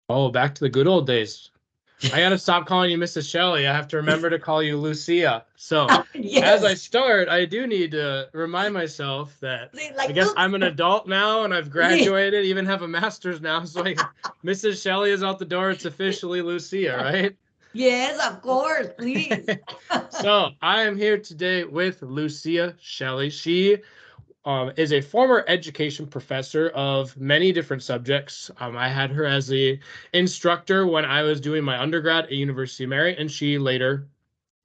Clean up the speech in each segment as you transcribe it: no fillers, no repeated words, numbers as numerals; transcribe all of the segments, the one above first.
Oh, back to the good old days. I gotta stop calling you Mrs. Shelley. I have to remember to call you Lucia. So, as I Yes. start, I do need to remind myself that See, I like, guess oops. I'm an adult now and I've Yeah. graduated, even have a master's now. So, Mrs. Shelley is out the door. It's officially Lucia, right? Yes, of course, please. So, I am here today with Lucia Shelley. She is a former education professor of many different subjects. I had her as a instructor when I was doing my undergrad at University of Mary, and she later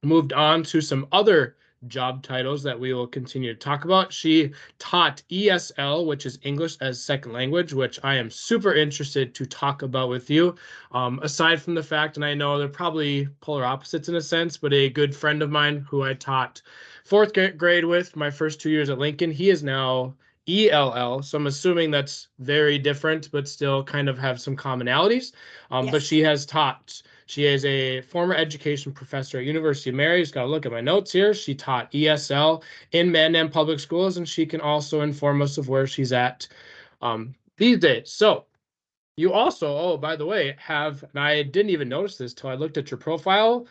moved on to some other job titles that we will continue to talk about. She taught ESL, which is English as Second Language, which I am super interested to talk about with you. Aside from the fact, and I know they're probably polar opposites in a sense, but a good friend of mine who I taught fourth grade with my first 2 years at Lincoln, he is now ELL. So I'm assuming that's very different, but still kind of have some commonalities. But Yes. she has taught she is a former education professor at University of Mary. Just got to look at my notes here. She taught ESL in Mandan Public Schools, and she can also inform us of where she's at these days. So you also, oh, by the way, have, and I didn't even notice this till I looked at your profile.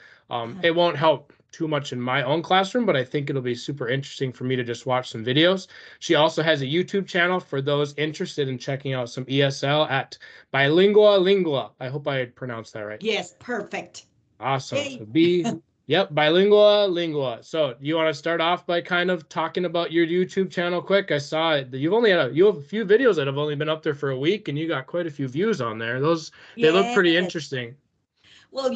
It won't help too much in my own classroom, but I think it'll be super interesting for me to just watch some videos. She also has a YouTube channel for those interested in checking out some ESL at Bilingua Lingua. I hope I pronounced that right. Yes, perfect. Awesome. Hey. So yep, Bilingua Lingua. So you want to start off by kind of talking about your YouTube channel quick? I saw it. You have a few videos that have only been up there for a week and you got quite a few views on there. They look pretty Yes. interesting. Well,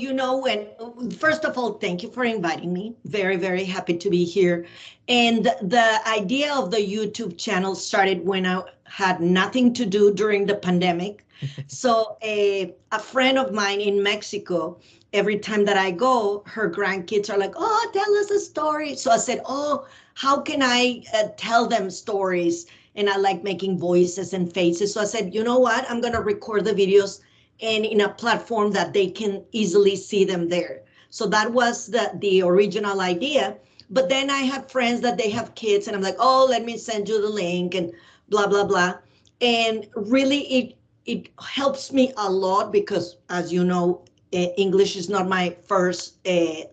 first of all, thank you for inviting me. Very, very happy to be here. And the idea of the YouTube channel started when I had nothing to do during the pandemic. So a friend of mine in Mexico, every time that I go, her grandkids are like, oh, tell us a story. So I said, oh, how can I tell them stories? And I like making voices and faces. So I said, you know what? I'm going to record the videos and in a platform that they can easily see them there. So that was the original idea. But then I have friends that they have kids, and I'm like, oh, let me send you the link and blah blah blah. And really, it helps me a lot because, as you know, English is not my first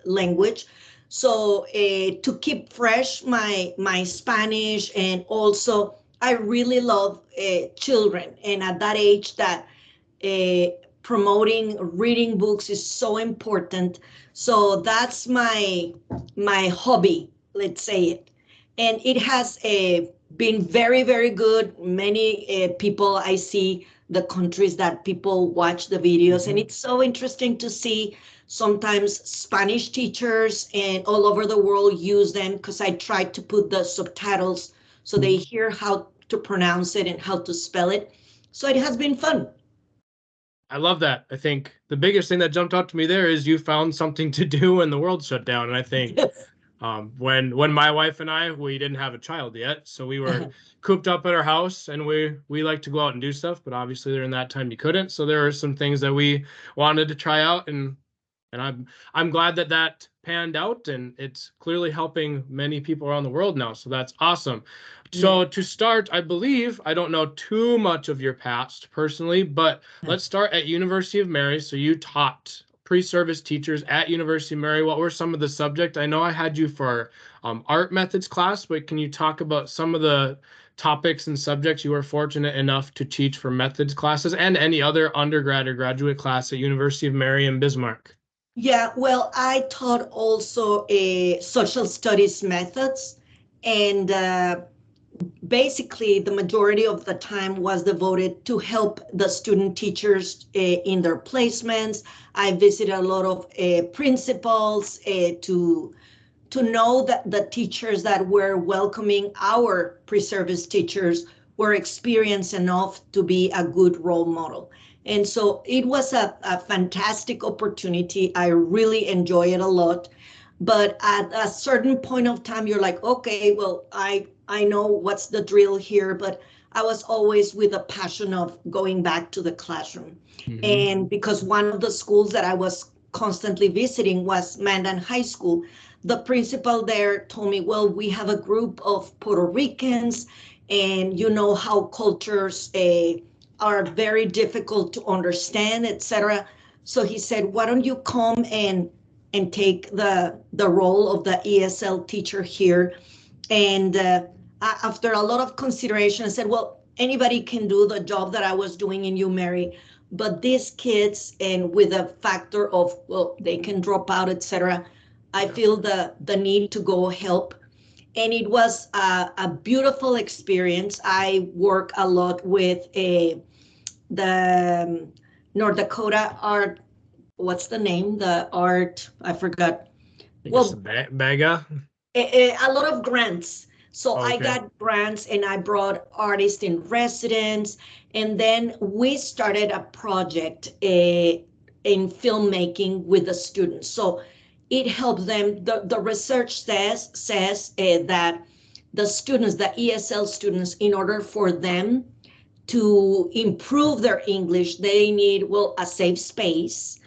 language. So to keep fresh my Spanish, and also I really love children, and at that age that uh, promoting reading books is so important. So that's my hobby, let's say it, and it has been very very good. Many people, I see the countries that people watch the videos, and Mhm. it's so interesting to see sometimes Spanish teachers and all over the world use them because I try to put the subtitles so they hear how to pronounce it and how to spell it. So it has been fun. I love that. I think the biggest thing that jumped out to me there is you found something to do when the world shut down. And I think Yes. when my wife and I, we didn't have a child yet, so we were cooped up at our house, and we like to go out and do stuff, but obviously during that time you couldn't. So there are some things that we wanted to try out, and I'm glad that that panned out, and it's clearly helping many people around the world now. So that's awesome. Yeah. So to start, I believe I don't know too much of your past personally, but let's start at University of Mary. So you taught pre-service teachers at University of Mary. What were some of the subjects? I know I had you for art methods class, but can you talk about some of the topics and subjects you were fortunate enough to teach for methods classes and any other undergrad or graduate class at University of Mary in Bismarck? Yeah, well, I taught also a social studies methods, and basically the majority of the time was devoted to help the student teachers in their placements. I visited a lot of principals to know that the teachers that were welcoming our pre-service teachers were experienced enough to be a good role model. And so it was a fantastic opportunity. I really enjoy it a lot. But at a certain point of time, you're like, okay, well, I know what's the drill here, but I was always with a passion of going back to the classroom. Hmm. And because one of the schools that I was constantly visiting was Mandan High School, the principal there told me, well, we have a group of Puerto Ricans, and you know how cultures are very difficult to understand, etc. So he said, why don't you come and take the role of the ESL teacher here? And after a lot of consideration, I said, well, anybody can do the job that I was doing in UMary, but these kids, and with a factor of, well, they can drop out, etc., I feel the need to go help. And it was a beautiful experience. I work a lot with the North Dakota art. What's the name? The art, I forgot. Well, Well, Bega. a lot of grants. So I Okay. got grants and I brought artists in residence. And then we started a project in filmmaking with the students. So it helps them. The research says that the students, the ESL students, in order for them to improve their English, they need, well, a safe space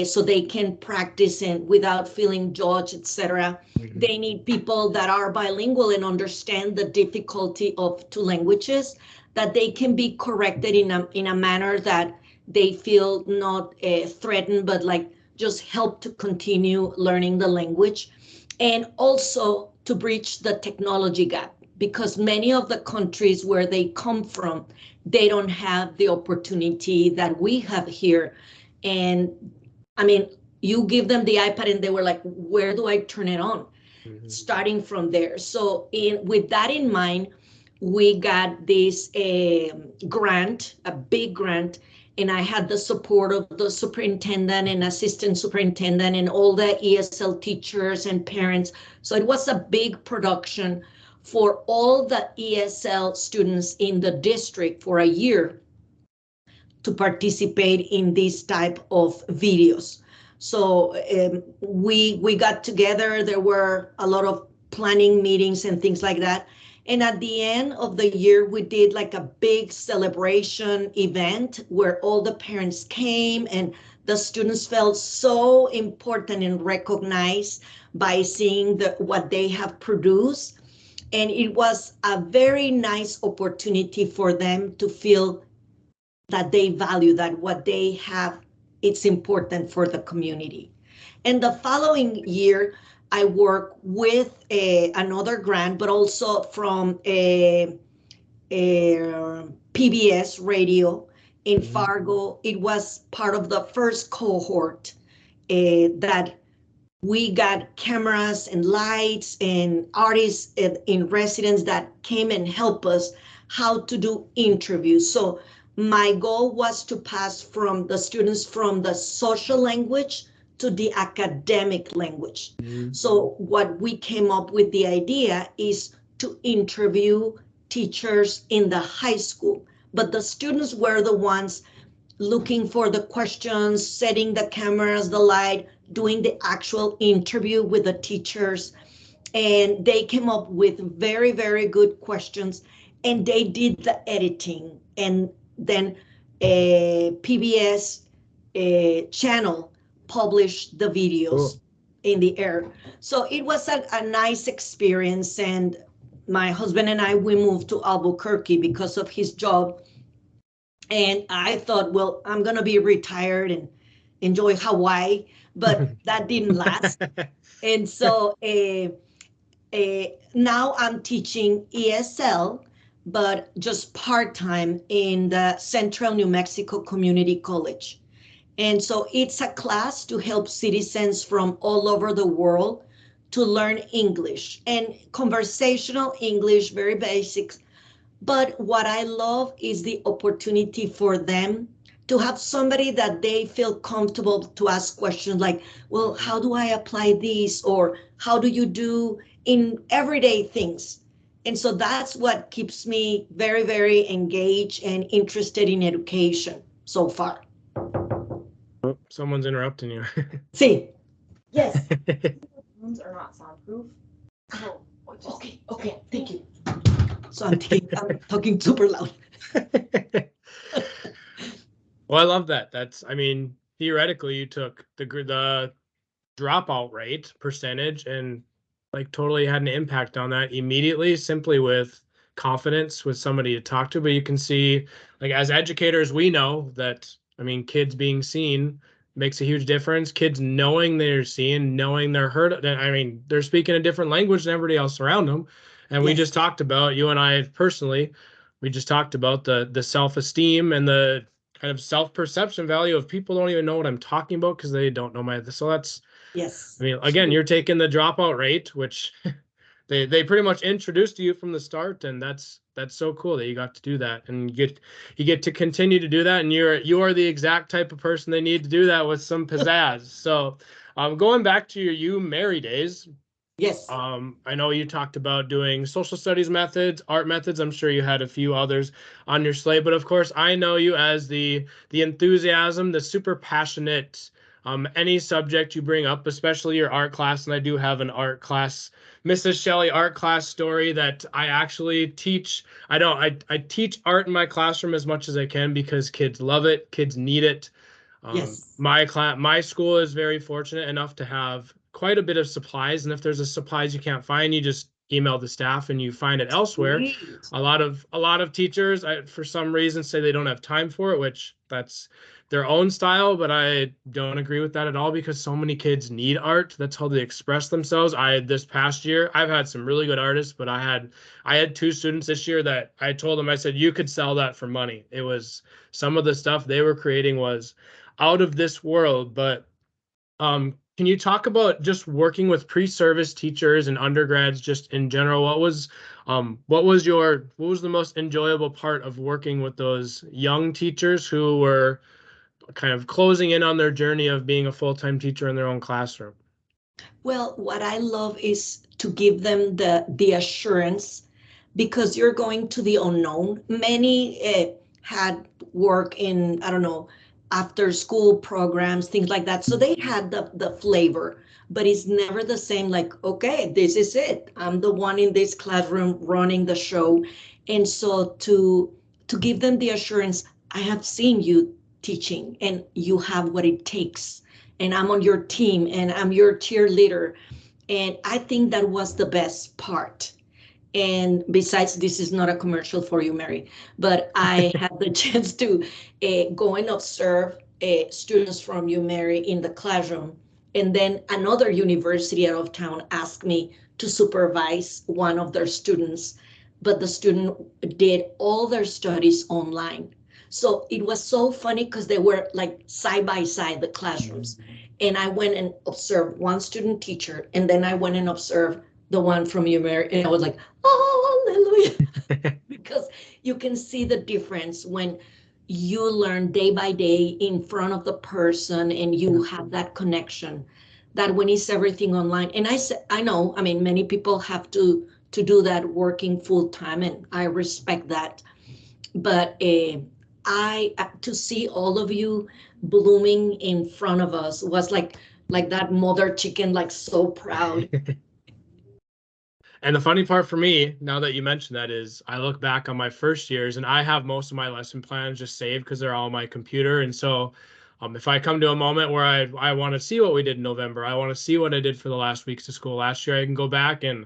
so they can practice and without feeling judged, etc. Mm-hmm. They need people that are bilingual and understand the difficulty of two languages, that they can be corrected in a manner that they feel not threatened, but like just help to continue learning the language. And also to bridge the technology gap, because many of the countries where they come from, they don't have the opportunity that we have here. And I mean, you give them the iPad and they were like, where do I turn it on? Mm-hmm. Starting from there. So with that in mind, we got this grant, a big grant, and I had the support of the superintendent and assistant superintendent and all the ESL teachers and parents. So it was a big production for all the ESL students in the district for a year to participate in this type of videos. So we got together. There were a lot of planning meetings and things like that. And at the end of the year, we did like a big celebration event where all the parents came and the students felt so important and recognized by seeing what they have produced. And it was a very nice opportunity for them to feel that they value, that what they have, it's important for the community. And the following year, I work with another grant, but also from a PBS radio in Fargo. It was part of the first cohort that we got cameras and lights and artists in residence that came and helped us how to do interviews. So my goal was to pass from the students from the social language to the academic language. Mm-hmm. So what we came up with the idea is to interview teachers in the high school, but the students were the ones looking for the questions, setting the cameras, the light, doing the actual interview with the teachers. And they came up with very, very good questions, and they did the editing. And then a PBS channel published the videos in the air. So it was a nice experience. And my husband and I, we moved to Albuquerque because of his job. And I thought, well, I'm going to be retired and enjoy Hawaii, but that didn't last. And so now I'm teaching ESL, but just part-time in the Central New Mexico Community College. And so it's a class to help citizens from all over the world to learn English and conversational English, very basic. But what I love is the opportunity for them to have somebody that they feel comfortable to ask questions like, well, how do I apply this? Or how do you do in everyday things? And so that's what keeps me very, very engaged and interested in education so far. Oh, someone's interrupting you. See. Yes. Rooms are not soundproof. Oh, okay, thank you. So I'm talking super loud. Well, I love that. I mean, theoretically, you took the dropout rate percentage and like totally had an impact on that immediately, simply with confidence with somebody to talk to. But you can see, like, as educators, we know that, I mean, kids being seen makes a huge difference. Kids knowing they're seen, knowing they're heard. I mean, they're speaking a different language than everybody else around them. And we Yes. just talked about, you and I personally, we just talked about the self-esteem and the kind of self-perception value of people don't even know what I'm talking about because they don't know my, so that's, Yes. I mean, again, you're taking the dropout rate, which they pretty much introduced to you from the start, and that's so cool that you got to do that, and you get to continue to do that, and you are the exact type of person they need to do that with some pizzazz. So, going back to your Mary days, Yes. I know you talked about doing social studies methods, art methods. I'm sure you had a few others on your slate, but of course, I know you as the enthusiasm, the super passionate. Any subject you bring up, especially your art class, and I do have an art class, Mrs. Shelley art class story that I actually teach. I teach art in my classroom as much as I can because kids love it, kids need it. Yes. My school is very fortunate enough to have quite a bit of supplies, and if there's a supplies you can't find, you just email the staff and you find it elsewhere. Sweet. A lot of teachers, for some reason, say they don't have time for it, which that's their own style, but I don't agree with that at all because so many kids need art. That's how they express themselves. This past year, I've had some really good artists, but I had two students this year that I told them, I said, you could sell that for money. It was, some of the stuff they were creating was out of this world. But can you talk about just working with pre-service teachers and undergrads just in general? What was the most enjoyable part of working with those young teachers who were kind of closing in on their journey of being a full-time teacher in their own classroom? Well, what I love is to give them the assurance because you're going to the unknown. Many had work in, I don't know, after school programs, things like that. So they had the flavor, but it's never the same like, okay, this is it. I'm the one in this classroom running the show. And so to give them the assurance, I have seen you teaching and you have what it takes and I'm on your team and I'm your cheerleader. And I think that was the best part. And besides, this is not a commercial for you, Mary, but I had the chance to go and observe students from you, Mary, in the classroom. And then another university out of town asked me to supervise one of their students, but the student did all their studies online. So it was so funny because they were like side by side, the classrooms. And I went and observed one student teacher, and then I went and observed the one from you, Mary, and I was like, oh, hallelujah. Because you can see the difference when you learn day by day in front of the person and you have that connection that when it's everything online. And I know, I mean, many people have to do that working full time, and I respect that. But to see all of you blooming in front of us was like that mother chicken, like so proud. And the funny part for me, now that you mention that, is I look back on my first years and I have most of my lesson plans just saved because they're all on my computer. And so if I come to a moment where I want to see what we did in November, I want to see what I did for the last weeks of school last year, I can go back and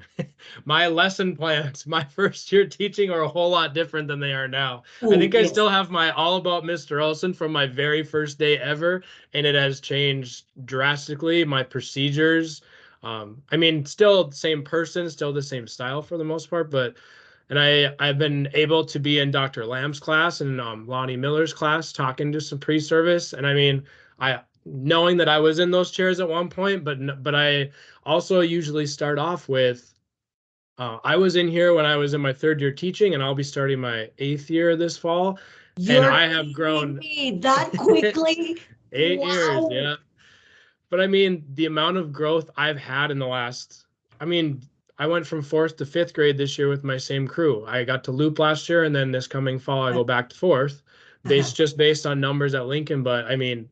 my lesson plans, my first year teaching are a whole lot different than they are now. Ooh, I think I yes. still have my All About Mr. Olson from my very first day ever, and it has changed drastically. My procedures, I mean, still the same person, still the same style for the most part, but I've been able to be in Dr. Lamb's class and Lonnie Miller's class talking to some pre-service, and I mean, I knowing that I was in those chairs at one point, but I also usually start off with I was in here when I was in my third year teaching, and I'll be starting my 8th year this fall, and You're I have grown that quickly. 8 years, Wow. yeah. But I mean, the amount of growth I've had in the last, I mean, I went from 4th to 5th grade this year with my same crew. I got to loop last year, and then this coming fall, I go back to 4th, based on numbers at Lincoln. But I mean,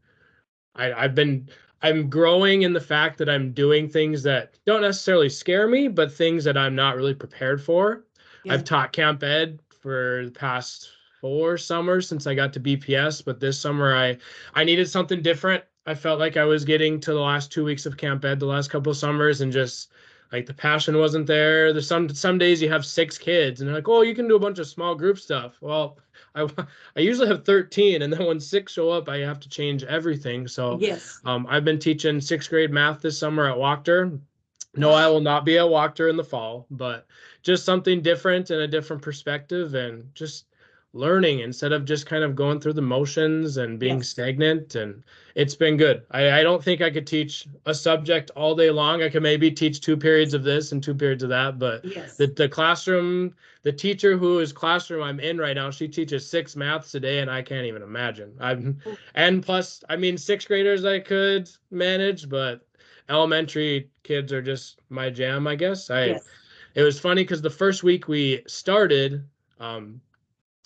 I'm growing in the fact that I'm doing things that don't necessarily scare me, but things that I'm not really prepared for. Yeah. I've taught camp ed for the past 4 summers since I got to BPS, but this summer I needed something different. I felt like I was getting to the last 2 weeks of camp ed the last couple of summers, and just like the passion wasn't there. There's some days you have 6 kids and they're like, oh, you can do a bunch of small group stuff. Well, I I usually have 13, and then when 6 show up, I have to change everything. So Yes. I've been teaching 6th grade math this summer at Wachter. No, I Wow. will not be at Wachter in the fall, but just something different and a different perspective, and just learning instead of just kind of going through the motions and being Yes. stagnant. And it's been good. I don't think I could teach a subject all day long. I could maybe teach 2 periods of this and 2 periods of that, but Yes. the classroom, the teacher whose classroom I'm in right now, she teaches 6 maths a day, and I can't even imagine. And plus, I mean, 6th graders I could manage, but elementary kids are just my jam, I guess. Yes. It was funny because the first week we started,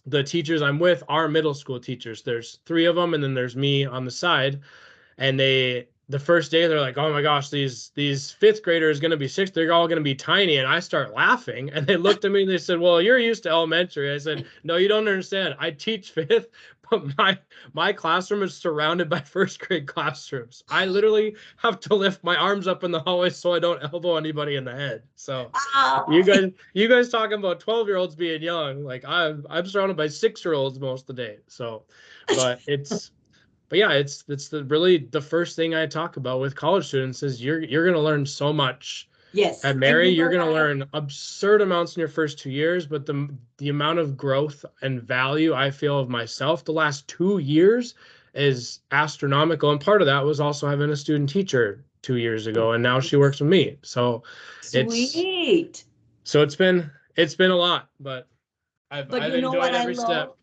the teachers I'm with are middle school teachers. There's 3 of them, and then there's me on the side. And the first day they're like, oh my gosh, these 5th graders going to be 6th, they're all going to be tiny. And I start laughing, and they looked at me and they said, well, you're used to elementary. I said, no, you don't understand. I teach 5th, but my classroom is surrounded by 1st-grade classrooms. I literally have to lift my arms up in the hallway so I don't elbow anybody in the head. So you guys talking about 12-year-olds being young, like I'm surrounded by 6-year-olds most of the day. So, but yeah, it's really the first thing I talk about with college students is you're going to learn so much. Yes. At Mary, you're going to learn absurd amounts in your first 2 years, but the amount of growth and value I feel of myself the last 2 years is astronomical. And part of that was also having a student teacher 2 years ago, and now she works with me. So Sweet. it's been a lot, but I've you know what enjoyed every step.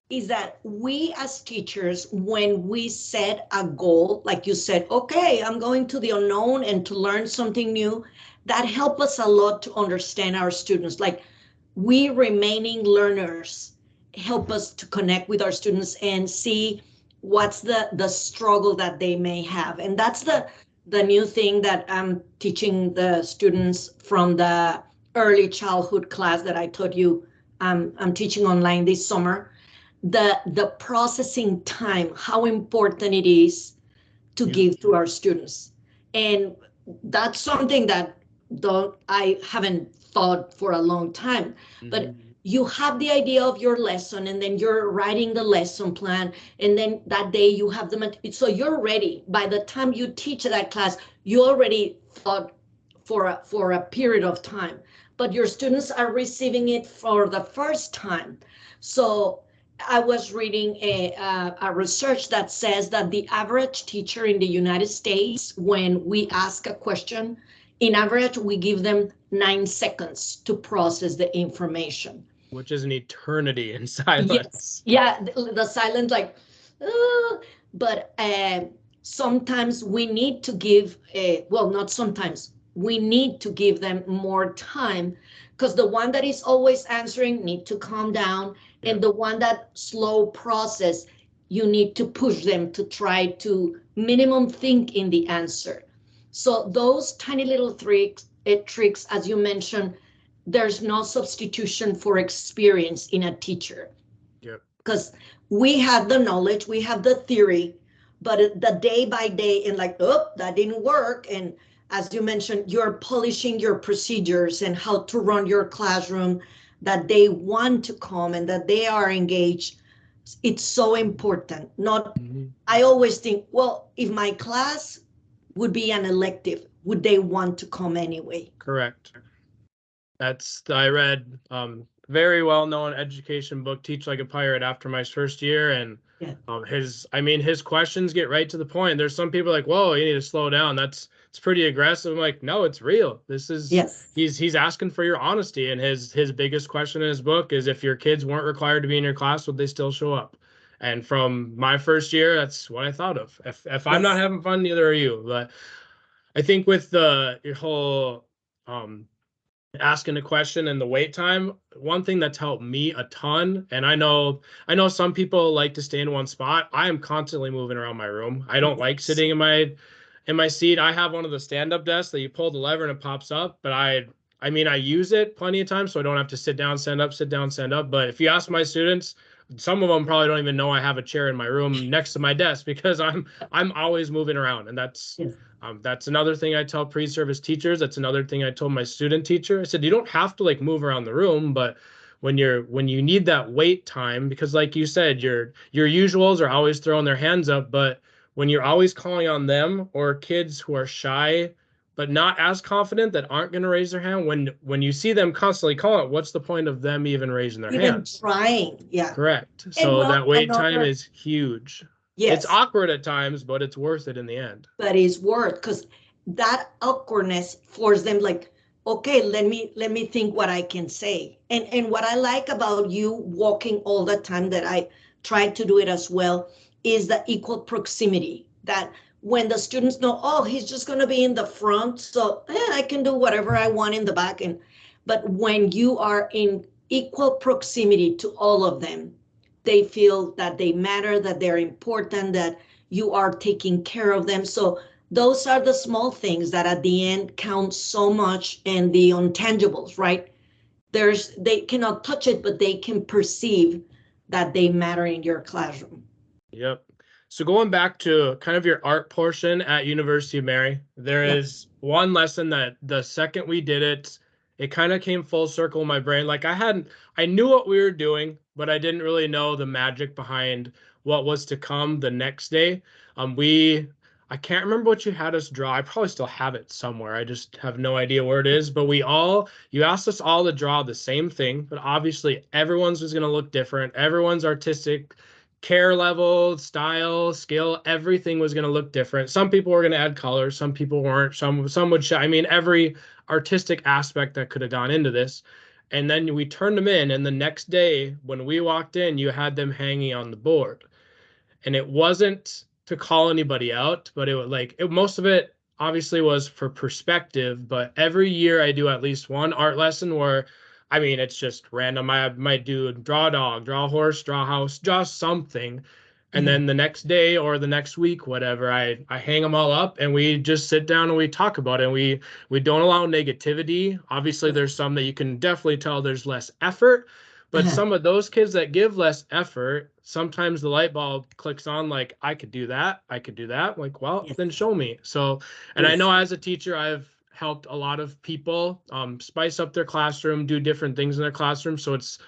Is that we as teachers, when we set a goal, like you said, okay, I'm going to the unknown and to learn something new, that help us a lot to understand our students. Like we remaining learners help us to connect with our students and see what's the struggle that they may have. And that's the new thing that I'm teaching the students from the early childhood class that I taught you. I'm teaching online this summer. The processing time, how important it is to give to our students. And that's something that I haven't thought for a long time. But you have the idea of your lesson, and then you're writing the lesson plan, and then that day you have so you're ready. By the time you teach that class, you already thought for a period of time, but your students are receiving it for the first time. So I was reading a research that says that the average teacher in the United States, when we ask a question, in average, we give them 9 seconds to process the information. Which is an eternity in silence. Yes. Yeah, the silence, like, but sometimes we need to give, well, not sometimes, we need to give them more time, because the one that is always answering need to calm down. Yeah. And the one that slow process, you need to push them to try to minimum think in the answer. So those tiny little tricks, as you mentioned, there's no substitution for experience in a teacher. Yep. Because we have the knowledge, we have the theory, but the day by day, and like, oh, that didn't work. And as you mentioned, you're polishing your procedures and how to run your classroom, that they want to come and that they are engaged. It's so important. I always think, well, if my class would be an elective, would they want to come anyway? Correct. I read very well-known education book, Teach Like a Pirate, after my first year, and yeah. His questions get right to the point. There's some people like, whoa, you need to slow down. It's pretty aggressive. I'm like, no, it's real. This is, yes. He's asking for your honesty. And his biggest question in his book is, if your kids weren't required to be in your class, would they still show up? And from my first year, that's what I thought of. If I'm not having fun, neither are you. But I think with your whole asking a question and the wait time, one thing that's helped me a ton, and I know some people like to stay in one spot. I am constantly moving around my room. I don't like sitting in my seat. I have one of the stand-up desks that you pull the lever and it pops up, but I use it plenty of times, so I don't have to sit down, stand up, sit down, stand up. But if you ask my students, some of them probably don't even know I have a chair in my room next to my desk because I'm always moving around. And that's another thing I tell pre-service teachers. That's another thing I told my student teacher. I said, you don't have to like move around the room, but when you need that wait time, because like you said, your usuals are always throwing their hands up, but when you're always calling on them or kids who are shy but not as confident that aren't going to raise their hand, when you see them constantly calling, what's the point of them even raising their hands? Trying, yeah. Correct. And So well, that wait time is huge. Yes. It's awkward at times, but it's worth it in the end. But it's worth, because that awkwardness forces them like, okay, let me think what I can say. And what I like about you walking all the time, that I try to do it as well, is the equal proximity, that when the students know, oh, he's just going to be in the front, so I can do whatever I want in the back. But when you are in equal proximity to all of them, they feel that they matter, that they're important, that you are taking care of them. So those are the small things that at the end count so much, and the intangibles, right? They cannot touch it, but they can perceive that they matter in your classroom. Yep. So going back to kind of your art portion at University of Mary, there is one lesson that the second we did it, it kind of came full circle in my brain. Like I knew what we were doing, but I didn't really know the magic behind what was to come the next day. I can't remember what you had us draw. I probably still have it somewhere. I just have no idea where it is. But you asked us all to draw the same thing, but obviously everyone's was going to look different. Everyone's artistic care level, style, skill, everything was going to look different. Some people were going to add color, some people weren't. Some would show. I mean, every artistic aspect that could have gone into this. And then we turned them in, and the next day when we walked in, you had them hanging on the board. And it wasn't to call anybody out, but most of it obviously was for perspective. But every year I do at least one art lesson where, I mean, it's just random. I might do draw a dog, draw a horse, draw a house, draw something. And then the next day or the next week, whatever, I hang them all up and we just sit down and we talk about it. And we don't allow negativity. Obviously, there's some that you can definitely tell there's less effort. But some of those kids that give less effort, sometimes the light bulb clicks on, like, I could do that. I could do that. Like, well, then show me. So, and I know as a teacher, I've helped a lot of people spice up their classroom, do different things in their classroom. So it's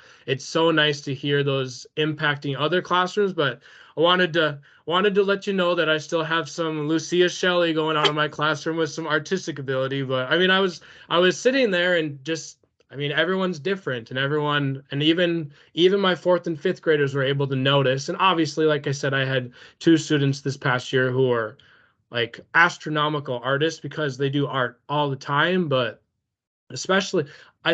so nice to hear those impacting other classrooms. But I wanted to let you know that I still have some Lucia Shelley going on in my classroom with some artistic ability. But I mean, I was sitting there and just, I mean, everyone's different, and even my fourth and fifth graders were able to notice. And obviously, like I said, I had 2 students this past year who are like astronomical artists because they do art all the time. But I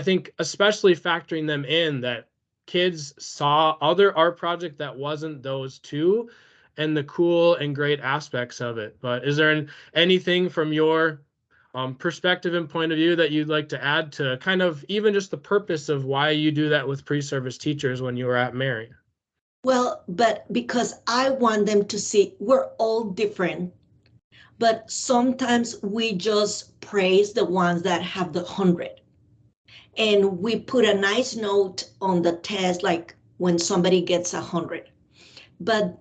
think especially factoring them in, that kids saw other art project that wasn't those 2 and the cool and great aspects of it. But is there anything from your perspective and point of view that you'd like to add to kind of even just the purpose of why you do that with pre-service teachers when you were at Mary? Well, but because I want them to see we're all different, but sometimes we just praise the ones that have the 100. And we put a nice note on the test, like when somebody gets 100. But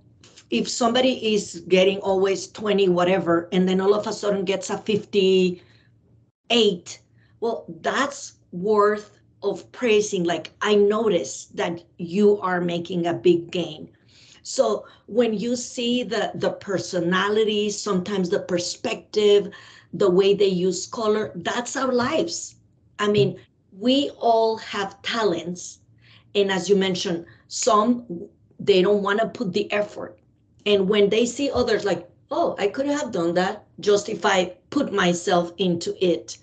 if somebody is getting always 20, whatever, and then all of a sudden gets a 58, well, that's worth of praising. Like, I notice that you are making a big gain. So when you see the personality, sometimes the perspective, the way they use color, that's our lives. I mean, we all have talents. And as you mentioned, some, they don't want to put the effort. And when they see others like, oh, I could have done that just if I put myself into it.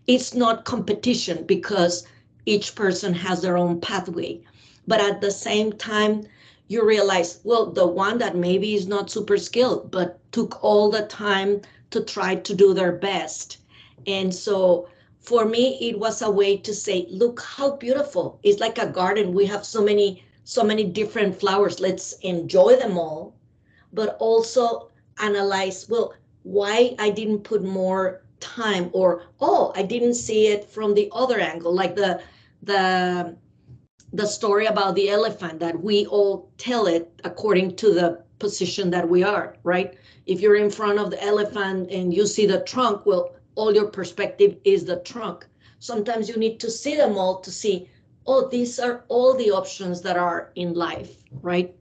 It's not competition because each person has their own pathway. But at the same time, you realize, well, the one that maybe is not super skilled, but took all the time to try to do their best. And so for me, it was a way to say, look how beautiful. It's like a garden. We have so many different flowers. Let's enjoy them all, but also analyze, well, why I didn't put more time, or, oh, I didn't see it from the other angle, like the the story about the elephant, that we all tell it according to the position that we are, right? If you're in front of the elephant and you see the trunk, well, all your perspective is the trunk. Sometimes you need to see them all to see, oh, these are all the options that are in life, right?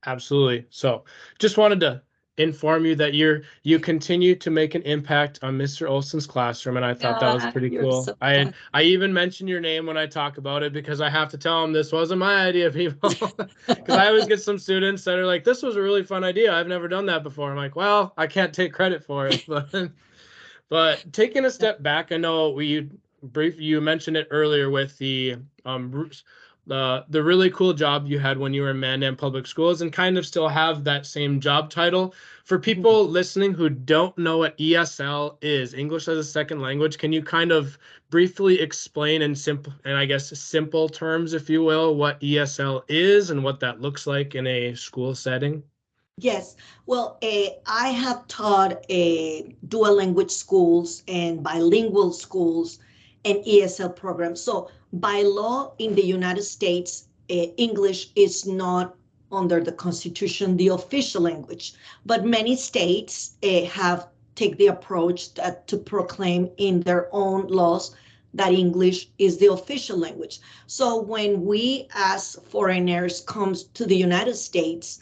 Absolutely. So just wanted to inform you that you continue to make an impact on Mr. Olson's classroom, and I thought that was pretty You're cool. so I kind. even mention your name when I talk about it because I have to tell them this wasn't my idea, people. Because I always get some students that are like, "This was a really fun idea. I've never done that before." I'm like, "Well, I can't take credit for it." But taking a step back, I know you mentioned it earlier with the really cool job you had when you were in Mandan Public Schools, and kind of still have that same job title. For people listening who don't know what ESL is, English as a Second Language, can you kind of briefly explain in simple terms, if you will, what ESL is and what that looks like in a school setting? Yes, well, I have taught dual language schools and bilingual schools and ESL programs. So by law in the United States, English is not under the Constitution the official language, but many states have take the approach to proclaim in their own laws that English is the official language. So when we as foreigners comes to the United States,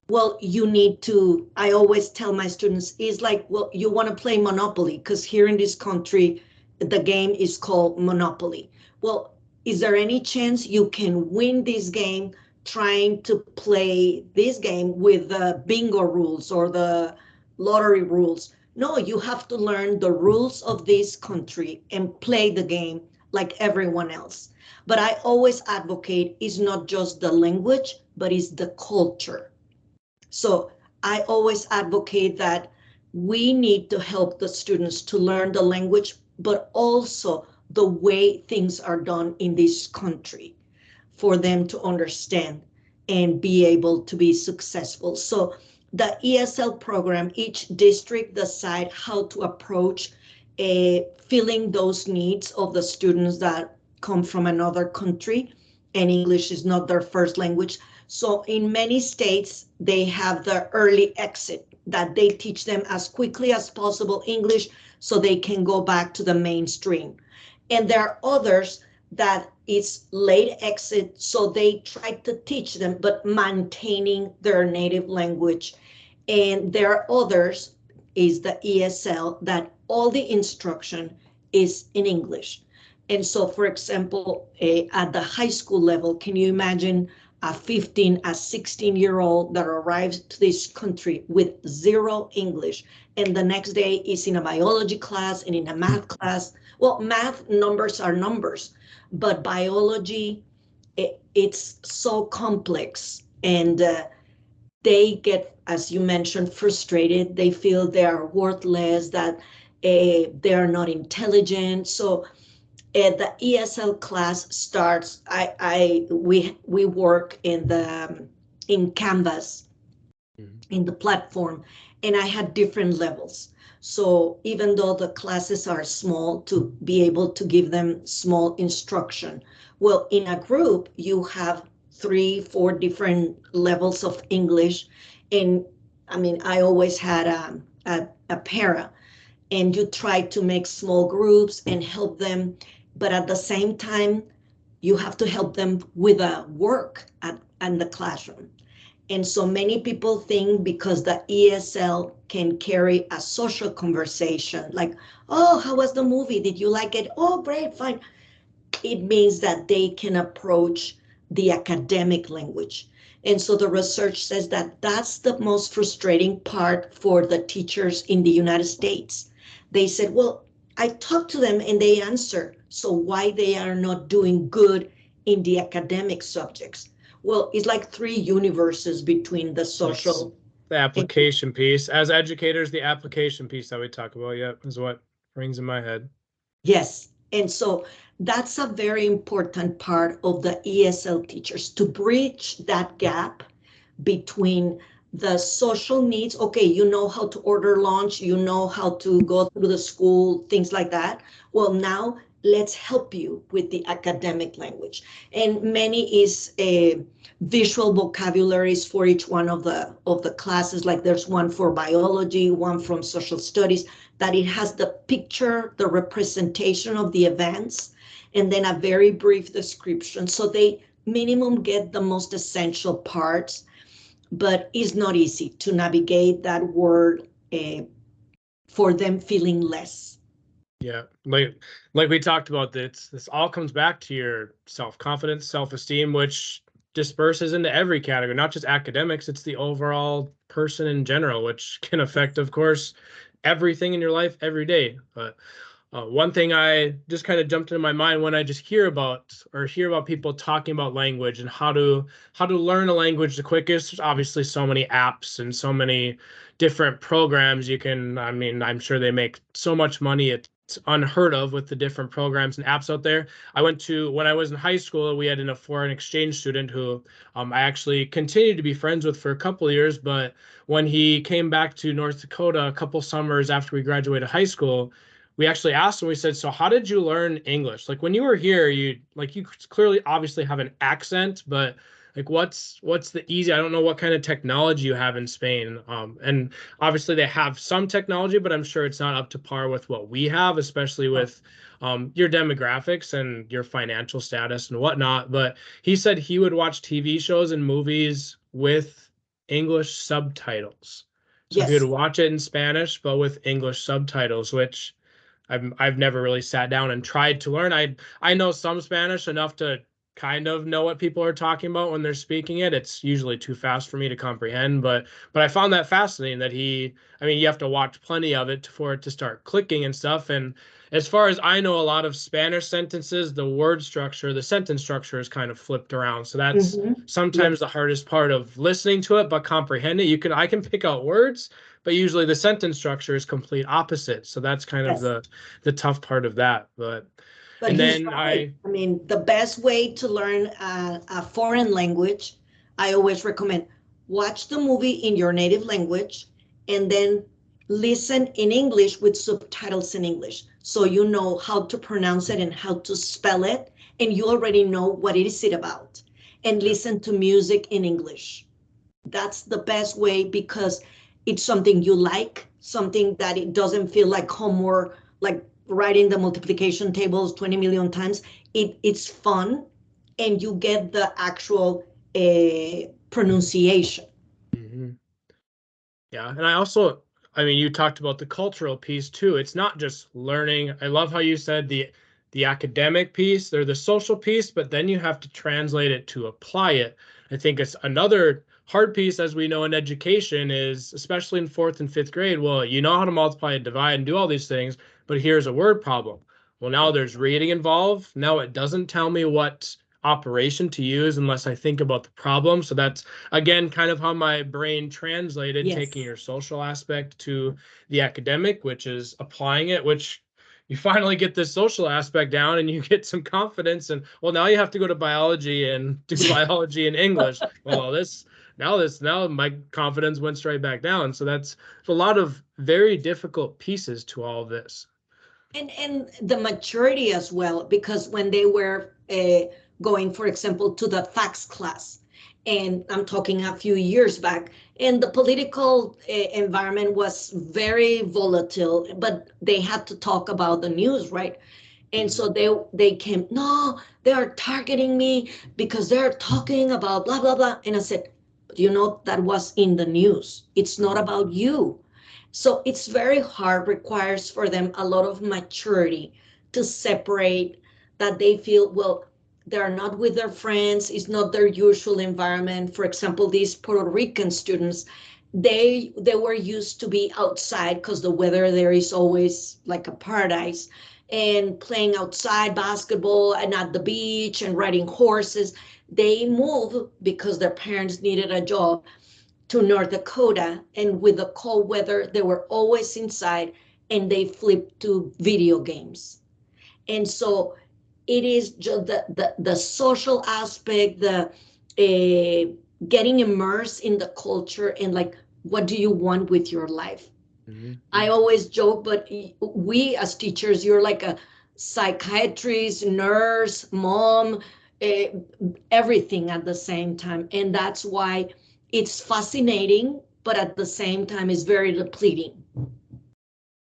well, you need to, I always tell my students, is like, well, you want to play Monopoly, because here in this country, the game is called Monopoly. Well, is there any chance you can win this game trying to play this game with the bingo rules or the lottery rules? No, you have to learn the rules of this country and play the game like everyone else. But I always advocate is not just the language, but it's the culture. So I always advocate that we need to help the students to learn the language, but also the way things are done in this country for them to understand and be able to be successful. So the ESL program, each district decide how to approach filling those needs of the students that come from another country and English is not their first language. So in many states, they have the early exit that they teach them as quickly as possible English so they can go back to the mainstream. And there are others that it's late exit, so they try to teach them, but maintaining their native language. And there are others, is the ESL, that all the instruction is in English. And so, for example, at the high school level, can you imagine a 15, a 16-year-old that arrives to this country with zero English, and the next day is in a biology class and in a math class? Well, math numbers are numbers, but biology, it's so complex, and they get, as you mentioned, frustrated. They feel they are worthless, that they are not intelligent. So the ESL class starts. We work in Canvas, in the platform, and I had different levels. So even though the classes are small, to be able to give them small instruction, well, in a group you have 3-4 different levels of English, and I mean, I always had a para, and you try to make small groups and help them, but at the same time, you have to help them with a work at the classroom. And so many people think because the ESL can carry a social conversation, like, oh, how was the movie? Did you like it? Oh, great, fine. It means that they can approach the academic language. And so the research says that that's the most frustrating part for the teachers in the United States. They said, well, I talked to them and they answer. So why they are not doing good in the academic subjects? Well, it's like 3 universes between the social. The application piece. As educators, the application piece that we talk about, is what rings in my head. Yes, and so that's a very important part of the ESL teachers, to bridge that gap between the social needs. Okay, you know how to order lunch, you know how to go through the school, things like that. Well, now let's help you with the academic language. And many is a visual vocabularies for each one of the classes. Like there's one for biology, one from social studies, that it has the picture, the representation of the events, and then a very brief description. So they minimum get the most essential parts, but it's not easy to navigate that word for them feeling less. Yeah, like we talked about, this all comes back to your self-confidence, self-esteem, which disperses into every category, not just academics. It's the overall person in general, which can affect, of course, everything in your life every day. But one thing I just kind of jumped into my mind when I just hear about people talking about language and how to learn a language the quickest. There's obviously so many apps and so many different programs you can. I mean, I'm sure they make so much money. It's unheard of with the different programs and apps out there. When I was in high school, we had a foreign exchange student who I actually continued to be friends with for a couple of years. But when he came back to North Dakota a couple summers after we graduated high school, we actually asked him, we said, so how did you learn English? Like when you were here, you clearly obviously have an accent, but like what's the easy, I don't know what kind of technology you have in Spain. And obviously they have some technology, but I'm sure it's not up to par with what we have, especially with your demographics and your financial status and whatnot. But he said he would watch TV shows and movies with English subtitles. So he would Yes. watch it in Spanish, but with English subtitles, which I've never really sat down and tried to learn. I know some Spanish enough to kind of know what people are talking about when they're speaking it. It's usually too fast for me to comprehend, but I found that fascinating that I mean, you have to watch plenty of it for it to start clicking and stuff. And as far as I know, a lot of Spanish sentences, the sentence structure is kind of flipped around. So that's sometimes the hardest part of listening to it, but comprehending. I can pick out words, but usually the sentence structure is complete opposite. So that's kind of the tough part of that. But and he's then right. I mean, the best way to learn a foreign language, I always recommend watch the movie in your native language and then listen in English with subtitles in English. So you know how to pronounce it and how to spell it, and you already know what it is about. And listen to music in English. That's the best way because it's something you like, something that it doesn't feel like homework, like writing the multiplication tables 20 million times. It's fun, and you get the actual pronunciation. Yeah, and I mean, you talked about the cultural piece too. It's not just learning. I love how you said the academic piece, or the social piece, but then you have to translate it to apply it. I think it's another hard piece, as we know in education, is especially in 4th and 5th grade. Well, you know how to multiply and divide and do all these things, but here's a word problem. Well, now there's reading involved. Now it doesn't tell me what operation to use unless I think about the problem. So that's again kind of how my brain translated taking your social aspect to the academic, which is applying it, which you finally get this social aspect down and you get some confidence. And well, now you have to go to biology and do biology in English. Well, now my confidence went straight back down. So that's a lot of very difficult pieces to all of this. And the maturity as well, because when they were going, for example, to the FACS class, and I'm talking a few years back, and the political environment was very volatile, but they had to talk about the news, right? And so they came, no, they are targeting me because they're talking about blah, blah, blah. And I said, you know, that was in the news. It's not about you. So it's very hard, requires for them a lot of maturity to separate that they feel, well, they're not with their friends, it's not their usual environment. For example, these Puerto Rican students, they were used to be outside because the weather there is always like a paradise, and playing outside basketball and at the beach and riding horses. They moved because their parents needed a job to North Dakota, and with the cold weather, they were always inside, and they flipped to video games. And so it is just the social aspect, the getting immersed in the culture, and like, what do you want with your life? I always joke, but we as teachers, you're like psychiatrist, nurse, mom, eh, everything at the same time. And that's why it's fascinating, but at the same time, it's very depleting.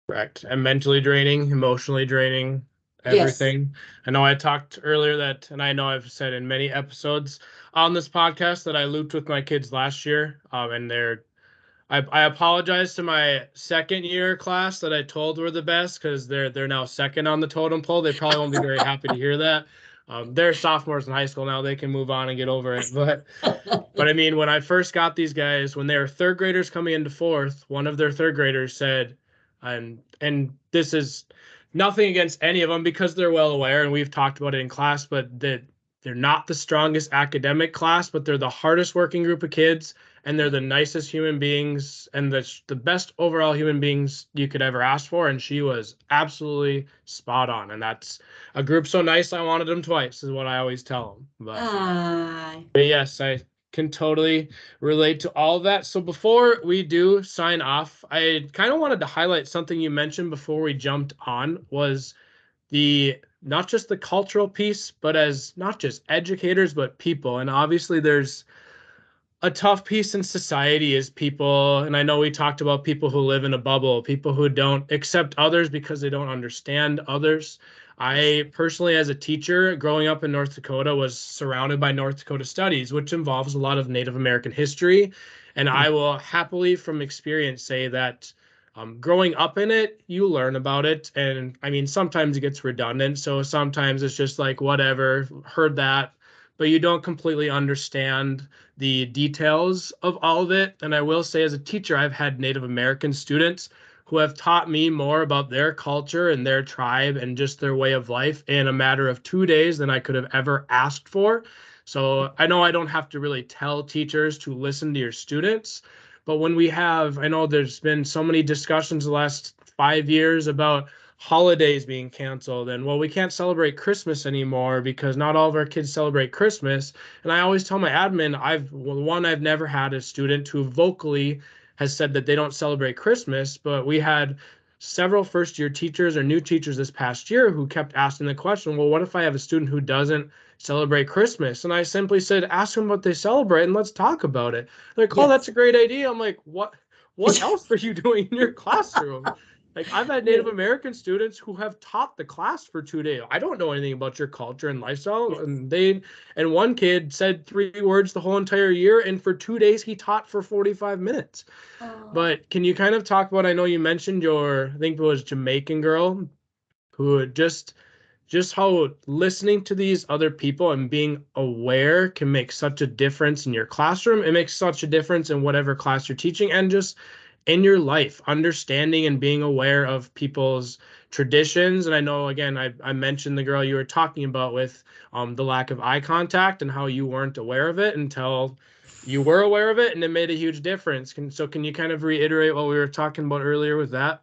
Correct. And mentally draining, emotionally draining, Yes. everything. I know I talked earlier that, and I know I've said in many episodes on this podcast that I looped with my kids last year, and I apologize to my second year class that I told were the best because they're now second on the totem pole. They probably won't be very happy to hear that. They're sophomores in high school now. They can move on and get over it. But I mean, when I first got these guys, when they were third graders coming into fourth, one of their third graders said, and this is nothing against any of them because they're well aware and we've talked about it in class, but that they're not the strongest academic class, but they're the hardest working group of kids and they're the nicest human beings and the best overall human beings you could ever ask for. And she was absolutely spot on. And that's a group so nice I wanted them twice is what I always tell them. But yes, I can totally relate to all of that. So before we do sign off, I kind of wanted to highlight something you mentioned before we jumped on was the not just the cultural piece, but as not just educators, but people. And obviously there's a tough piece in society is people, and I know we talked about people who live in a bubble, people who don't accept others because they don't understand others. I personally, as a teacher growing up in North Dakota, was surrounded by North Dakota studies, which involves a lot of Native American history. And I will happily, from experience, say that growing up in it, you learn about it. And I mean, sometimes it gets redundant. So sometimes it's just like, whatever, heard that, but you don't completely understand the details of all of it. And I will say, as a teacher, I've had Native American students who have taught me more about their culture and their tribe and just their way of life in a matter of 2 days than I could have ever asked for. So I know I don't have to really tell teachers to listen to your students, but when we have, I know there's been so many discussions the last 5 years about holidays being canceled and well, we can't celebrate Christmas anymore because not all of our kids celebrate Christmas. And I always tell my admin, I've never had a student who vocally has said that they don't celebrate Christmas, but we had several first year teachers or new teachers this past year who kept asking the question, well, what if I have a student who doesn't celebrate Christmas? And I simply said, ask them what they celebrate and let's talk about it. They're like, oh, that's a great idea. I'm like, what else are you doing in your classroom? Like I've had Native American students who have taught the class for 2 days. I don't know anything about your culture and lifestyle. And one kid said 3 words the whole entire year, and for 2 days he taught for 45 minutes. But can you kind of talk about, I know you mentioned I think it was Jamaican girl who just how listening to these other people and being aware can make such a difference in your classroom. It makes such a difference in whatever class you're teaching and just in your life, understanding and being aware of people's traditions. And I know, again, I mentioned the girl you were talking about with the lack of eye contact and how you weren't aware of it until you were aware of it, and it made a huge difference. Can you kind of reiterate what we were talking about earlier with that?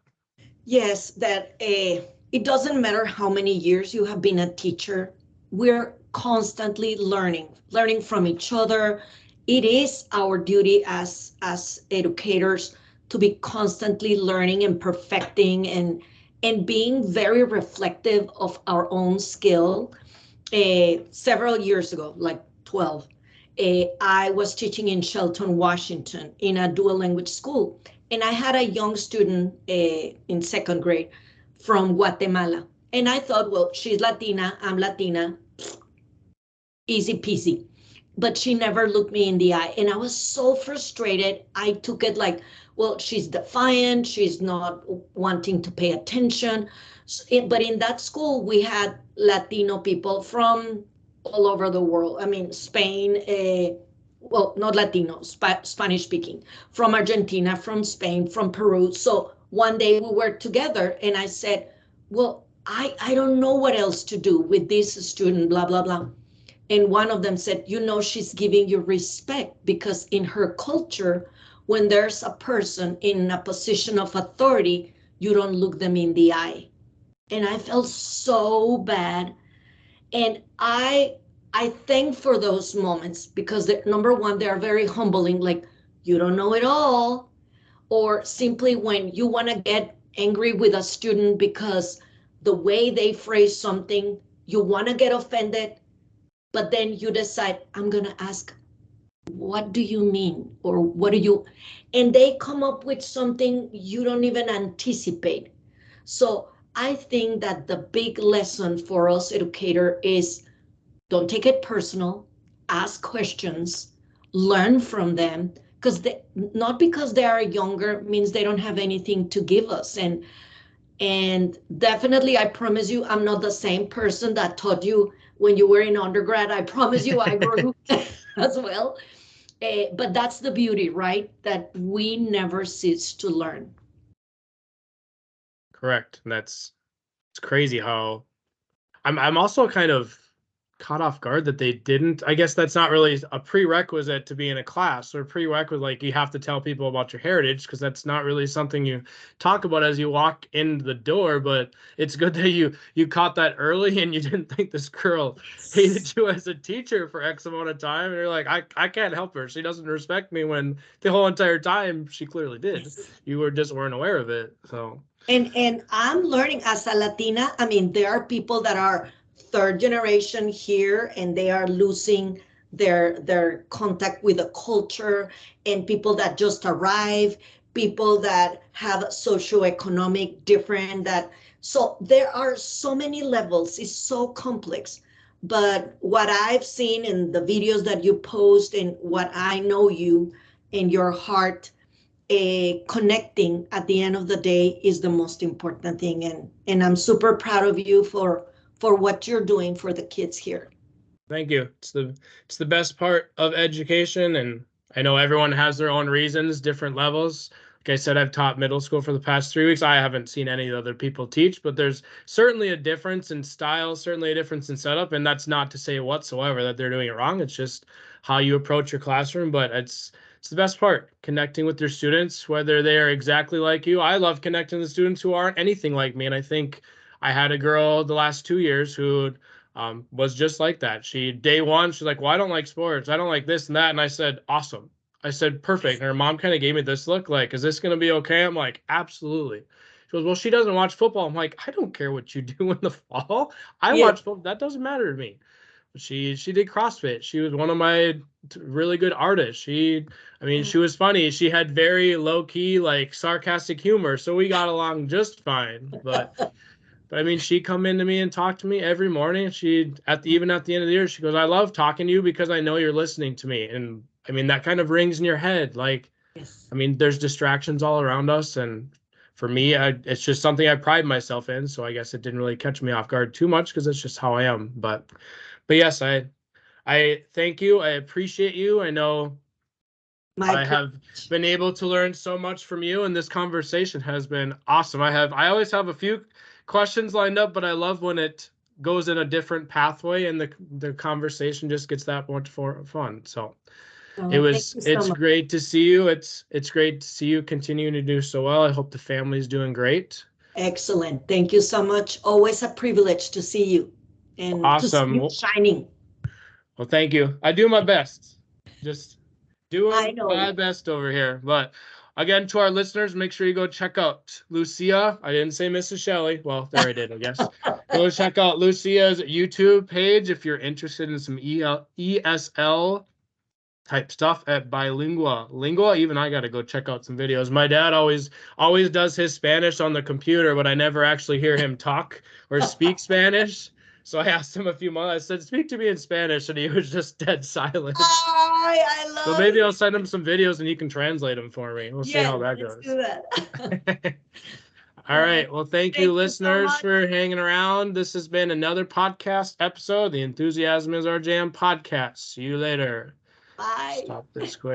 Yes, that it doesn't matter how many years you have been a teacher. We're constantly learning from each other. It is our duty as educators to be constantly learning and perfecting and being very reflective of our own skill. Several years ago, like 12, I was teaching in Shelton, Washington, in a dual language school. And I had a young student in second grade from Guatemala. And I thought, well, she's Latina, I'm Latina, easy peasy. But she never looked me in the eye. And I was so frustrated. I took it like, well, she's defiant. She's not wanting to pay attention. But in that school, we had Latino people from all over the world. I mean, Spain, well, not Latino, Spanish speaking, from Argentina, from Spain, from Peru. So one day we were together and I said, well, I don't know what else to do with this student, blah, blah, blah. And one of them said, you know, she's giving you respect because in her culture, when there's a person in a position of authority, you don't look them in the eye. And I felt so bad. And I thank for those moments because number one, they are very humbling, like you don't know it all. Or simply when you want to get angry with a student because the way they phrase something, you want to get offended, but then you decide, I'm going to ask, what do you mean? Or what do you, and they come up with something you don't even anticipate. So I think that the big lesson for us educator is don't take it personal, ask questions, learn from them, because not because they are younger means they don't have anything to give us. And definitely, I promise you, I'm not the same person that taught you when you were in undergrad. I promise you, I grew as well. But that's the beauty, right? That we never cease to learn. Correct. And it's crazy how I'm also kind of caught off guard that they didn't. I guess that's not really a prerequisite to be in a class, or prerequisite like you have to tell people about your heritage, because that's not really something you talk about as you walk in the door. But it's good that you caught that early and you didn't think this girl hated you as a teacher for X amount of time, and you're like, I can't help her, she doesn't respect me, when the whole entire time she clearly did. You weren't aware of it. So And I'm learning as a Latina. I mean, there are people that are third generation here and they are losing their contact with the culture, and people that just arrive, people that have socioeconomic different, that so there are so many levels. It's so complex. But what I've seen in the videos that you post and what I know you and your heart, connecting at the end of the day is the most important thing, and I'm super proud of you for what you're doing for the kids here. thank you. It's the best part of education, and I know everyone has their own reasons, different levels. Like I said, I've taught middle school for the past 3 weeks. I haven't seen any other people teach, but there's certainly a difference in style, certainly a difference in setup, and that's not to say whatsoever that they're doing it wrong. It's just how you approach your classroom. But it's the best part, connecting with your students, whether they are exactly like you. I love connecting with students who aren't anything like me, and I think I had a girl the last 2 years who was just like that. Day one, she's like, well, I don't like sports, I don't like this and that. And I said, awesome. I said, perfect. And her mom kind of gave me this look like, is this going to be okay? I'm like, absolutely. She goes, well, she doesn't watch football. I'm like, I don't care what you do in the fall. I Yeah. watch football. That doesn't matter to me. She did CrossFit. She was one of my really good artists. She was funny. She had very low key, like sarcastic humor, so we got along just fine. But I mean, she'd come into me and talk to me every morning. Even at the end of the year, she goes, I love talking to you because I know you're listening to me. And I mean, that kind of rings in your head. Like, Yes. I mean, there's distractions all around us. And for me, it's just something I pride myself in. So I guess it didn't really catch me off guard too much because it's just how I am. But yes, I thank you. I appreciate you. I know I have been able to learn so much from you, and this conversation has been awesome. I always have a few questions lined up, but I love when it goes in a different pathway and the conversation just gets that much fun. So it's Much. great to see you. It's great to see you continuing to do so well. I hope the family's doing great. Excellent. Thank you so much. Always a privilege to see you and Awesome. to see you shining. Well, thank you. I do my best. Just I doing know. my best over here. But again, to our listeners, make sure you go check out Lucia. I didn't say Mrs. Shelley. Well, there I did, I guess. Go check out Lucia's YouTube page if you're interested in some ESL type stuff at Bilingua. Even I got to go check out some videos. My dad always does his Spanish on the computer, but I never actually hear him talk or speak Spanish. So I asked him a few months. I said, speak to me in Spanish, and he was just dead silent. I love So maybe I'll send him some videos and he can translate them for me. We'll see how that let's goes. do that. All right. Well, thank you, listeners, for hanging around. This has been another podcast episode, the Enthusiasm is Our Jam podcast. See you later. Bye. Stop this quick.